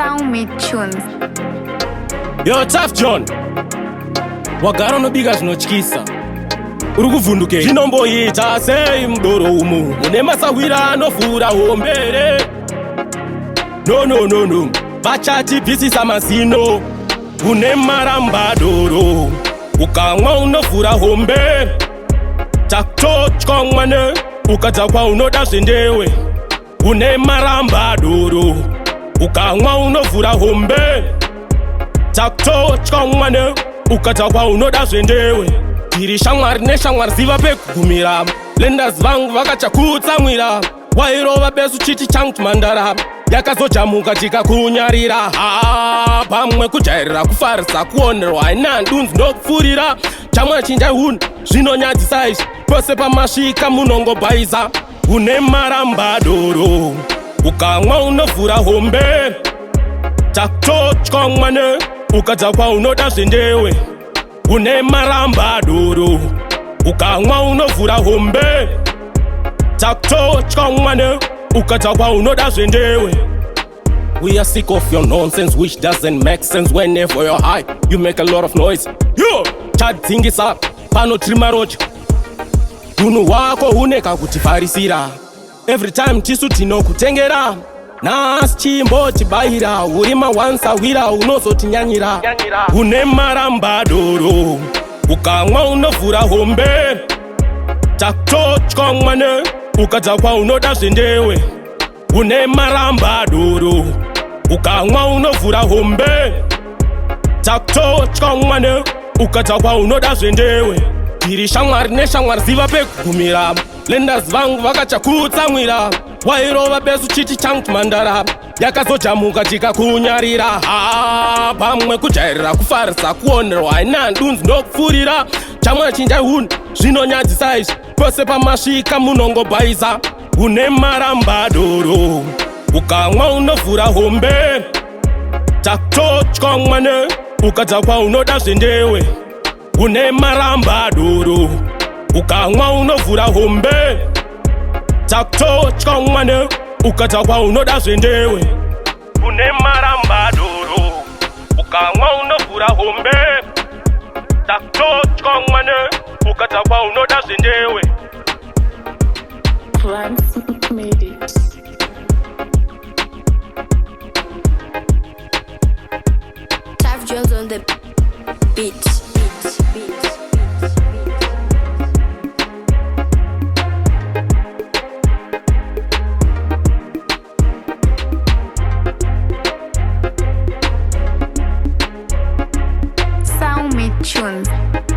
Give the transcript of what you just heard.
SALMEAT TUNZ. Yo TAFJONZ wagara unobiga zvinotyisa uri kuvhunduke zvinomboita sei mudoro umu une masawira anovhura hombere no vachatibvisisa mazino une maramba doro ukamwa unovhura hombe takutotya mwane ukadza kwaunoda zvendewe une maramba doro ukamwa unovhura hombe takutotya mwane ukadza kwaunoda zvendewe tiri shamwari neshamwari ziva pekugumira lendazi vangu vakachakutsamwira wairova besu chiti changu chimandara yakazojamuka tikakunyarira pamwe kujairira kufarisa kuonerwa haina ndunzi ndokupfurira chamwa chinjai hunhu zvinonyadzisa izvi pose pamasvika munongobhaisa une maramba doro ukamwa unovhura hombe takutotya mwane ukadza kwaunoda zvendewe une maramba doro ukamwa unovhura hombe takutotya mwane ukadza kwaunoda zvendewe. We are sick of your nonsense which doesn't make sense. Whenever you're high you make a lot of noise. Yo tadzingisa pano tiri marocha unhu hwako huneka kutifarisira every time tisu tinokutengera nhasi chimbotibayira uri mawansawira unozotinyanyira une maramba doro ukamwa unovhura hombe takutotya mwane ukadza kwaunoda zvendewe une maramba doro ukamwa unovhura hombe takutotya mwane ukadza kwaunoda zvendewe tiri shamwari neshamwari ziva pekugumira lendazi vangu vakachakutsamwira wairova besu chiti changu chimandara yakazojamuka tikakunyarira pamwe kujairira kufarisa kuonerwa haina ndunzi ndokupfurira chamwa chinjai hunhu zvinonyadzisa izvi pose pamasvika munongobhaisa une maramba doro ukamwa unovhura hombe takutotya mwane ukadza kwaunoda zvendewe une maramba doro ukamwa unovhura hombe takutotya mwane ukadza kwaunoda zvendewe une maramba doro ukamwa unovhura hombe takutotya mwane ukadza kwaunoda zvendewe. Grantz made it. TAFJONZ on the beat. SALMEAT TUNZ.